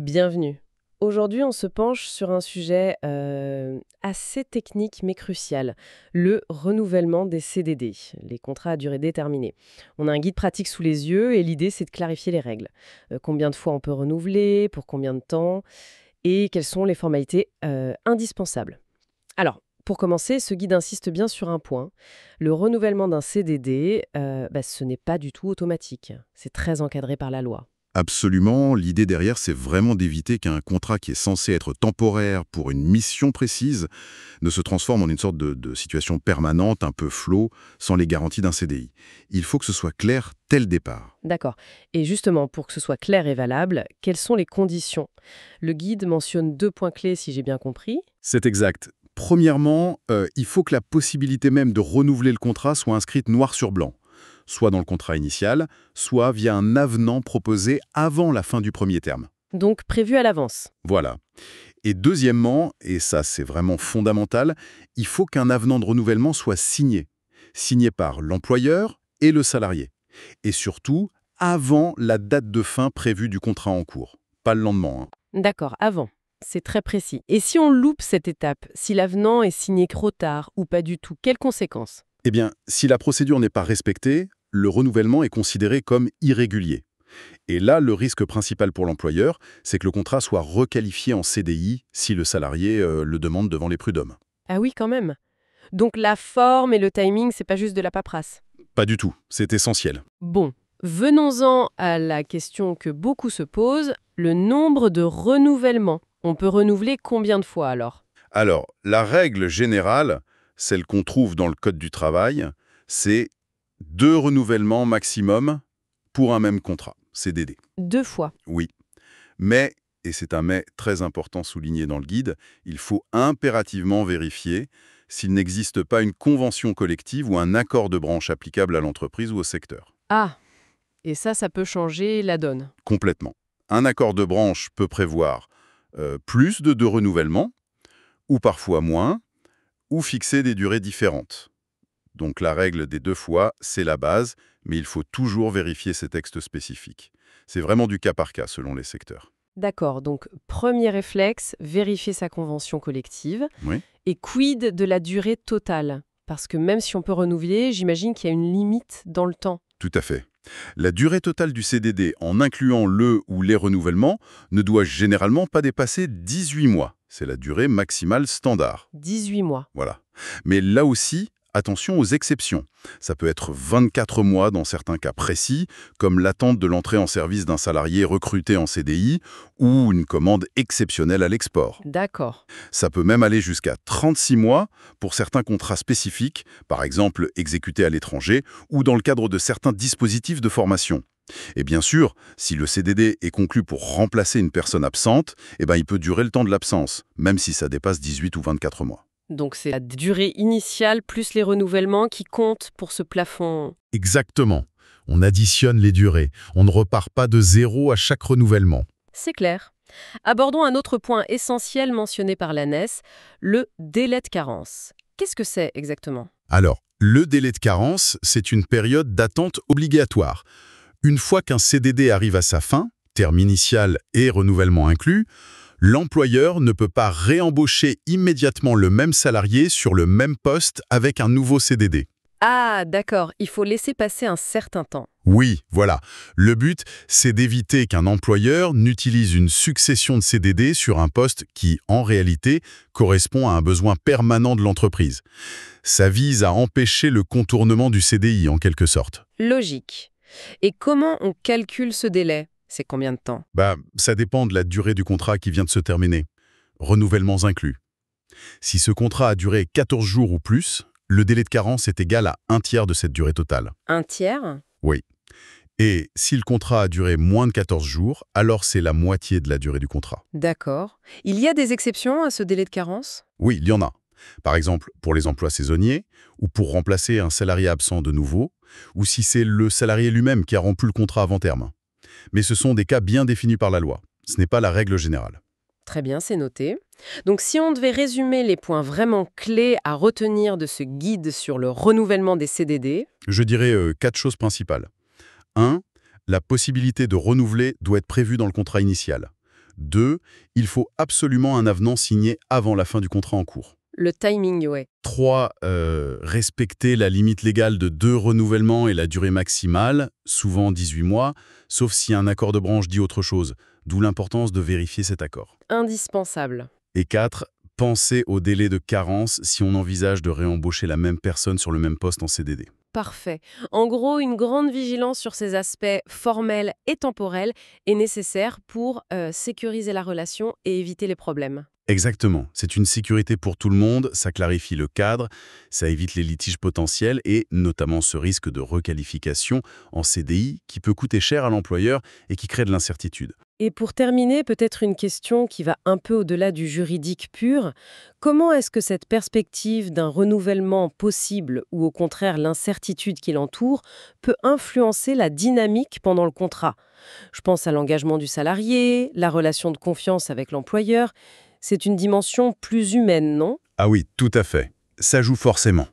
Bienvenue. Aujourd'hui, on se penche sur un sujet assez technique mais crucial, le renouvellement des CDD, les contrats à durée déterminée. On a un guide pratique sous les yeux et l'idée, c'est de clarifier les règles. Combien de fois on peut renouveler, pour combien de temps, et quelles sont les formalités indispensables. Alors, pour commencer, ce guide insiste bien sur un point. Le renouvellement d'un CDD, ce n'est pas du tout automatique. C'est très encadré par la loi. Absolument, l'idée derrière, c'est vraiment d'éviter qu'un contrat qui est censé être temporaire pour une mission précise ne se transforme en une sorte de situation permanente, un peu floue, sans les garanties d'un CDI. Il faut que ce soit clair dès le départ. D'accord. Et justement, pour que ce soit clair et valable, quelles sont les conditions? Le guide mentionne 2 points clés, si j'ai bien compris. C'est exact. Premièrement, il faut que la possibilité même de renouveler le contrat soit inscrite noir sur blanc, soit dans le contrat initial, soit via un avenant proposé avant la fin du premier terme. Donc prévu à l'avance. Voilà. Et deuxièmement, et ça c'est vraiment fondamental, il faut qu'un avenant de renouvellement soit signé par l'employeur et le salarié. Et surtout, avant la date de fin prévue du contrat en cours. Pas le lendemain, hein. D'accord, avant. C'est très précis. Et si on loupe cette étape, si l'avenant est signé trop tard ou pas du tout, quelles conséquences? Eh bien, si la procédure n'est pas respectée, le renouvellement est considéré comme irrégulier. Et là, le risque principal pour l'employeur, c'est que le contrat soit requalifié en CDI si le salarié le demande devant les prud'hommes. Ah oui, quand même. Donc la forme et le timing, c'est pas juste de la paperasse. Pas du tout, c'est essentiel. Bon, venons-en à la question que beaucoup se posent, le nombre de renouvellements. On peut renouveler combien de fois alors? Alors, la règle générale, celle qu'on trouve dans le Code du travail, c'est 2 renouvellements maximum pour un même contrat, CDD. 2 fois. Oui. Mais, et c'est un mais très important souligné dans le guide, il faut impérativement vérifier s'il n'existe pas une convention collective ou un accord de branche applicable à l'entreprise ou au secteur. Ah, et ça peut changer la donne. Complètement. Un accord de branche peut prévoir plus de 2 renouvellements, ou parfois moins, ou fixer des durées différentes. Donc la règle des 2 fois, c'est la base, mais il faut toujours vérifier ces textes spécifiques. C'est vraiment du cas par cas selon les secteurs. D'accord, donc premier réflexe, vérifier sa convention collective. Oui. Et quid de la durée totale? Parce que même si on peut renouveler, j'imagine qu'il y a une limite dans le temps. Tout à fait. La durée totale du CDD, en incluant le ou les renouvellements, ne doit généralement pas dépasser 18 mois. C'est la durée maximale standard. 18 mois. Voilà. Mais là aussi, attention aux exceptions. Ça peut être 24 mois dans certains cas précis, comme l'attente de l'entrée en service d'un salarié recruté en CDI ou une commande exceptionnelle à l'export. D'accord. Ça peut même aller jusqu'à 36 mois pour certains contrats spécifiques, par exemple exécutés à l'étranger ou dans le cadre de certains dispositifs de formation. Et bien sûr, si le CDD est conclu pour remplacer une personne absente, il peut durer le temps de l'absence, même si ça dépasse 18 ou 24 mois. Donc c'est la durée initiale plus les renouvellements qui comptent pour ce plafond. Exactement. On additionne les durées. On ne repart pas de zéro à chaque renouvellement. C'est clair. Abordons un autre point essentiel mentionné par l'ANES, le délai de carence. Qu'est-ce que c'est exactement? Alors, le délai de carence, c'est une période d'attente obligatoire. Une fois qu'un CDD arrive à sa fin, terme initial et renouvellement inclus, l'employeur ne peut pas réembaucher immédiatement le même salarié sur le même poste avec un nouveau CDD. Ah, d'accord, il faut laisser passer un certain temps. Oui, voilà. Le but, c'est d'éviter qu'un employeur n'utilise une succession de CDD sur un poste qui, en réalité, correspond à un besoin permanent de l'entreprise. Ça vise à empêcher le contournement du CDI, en quelque sorte. Logique. Et comment on calcule ce délai? C'est combien de temps? Ça dépend de la durée du contrat qui vient de se terminer. Renouvellements inclus. Si ce contrat a duré 14 jours ou plus, le délai de carence est égal à 1/3 de cette durée totale. 1/3? Oui. Et si le contrat a duré moins de 14 jours, alors c'est la moitié de la durée du contrat. D'accord. Il y a des exceptions à ce délai de carence? Oui, il y en a. Par exemple, pour les emplois saisonniers, ou pour remplacer un salarié absent de nouveau, ou si c'est le salarié lui-même qui a rompu le contrat avant terme. Mais ce sont des cas bien définis par la loi. Ce n'est pas la règle générale. Très bien, c'est noté. Donc si on devait résumer les points vraiment clés à retenir de ce guide sur le renouvellement des CDD, Je dirais 4 choses principales. 1. La possibilité de renouveler doit être prévue dans le contrat initial. 2. Il faut absolument un avenant signé avant la fin du contrat en cours. Le timing, ouais. 3. Respecter la limite légale de 2 renouvellements et la durée maximale, souvent 18 mois, sauf si un accord de branche dit autre chose, d'où l'importance de vérifier cet accord. Indispensable. Et 4. Penser au délai de carence si on envisage de réembaucher la même personne sur le même poste en CDD. Parfait. En gros, une grande vigilance sur ces aspects formels et temporels est nécessaire pour sécuriser la relation et éviter les problèmes. Exactement. C'est une sécurité pour tout le monde, ça clarifie le cadre, ça évite les litiges potentiels et notamment ce risque de requalification en CDI qui peut coûter cher à l'employeur et qui crée de l'incertitude. Et pour terminer, peut-être une question qui va un peu au-delà du juridique pur. Comment est-ce que cette perspective d'un renouvellement possible ou au contraire l'incertitude qui l'entoure peut influencer la dynamique pendant le contrat? Je pense à l'engagement du salarié, la relation de confiance avec l'employeur. C'est une dimension plus humaine, non? Ah oui, tout à fait. Ça joue forcément.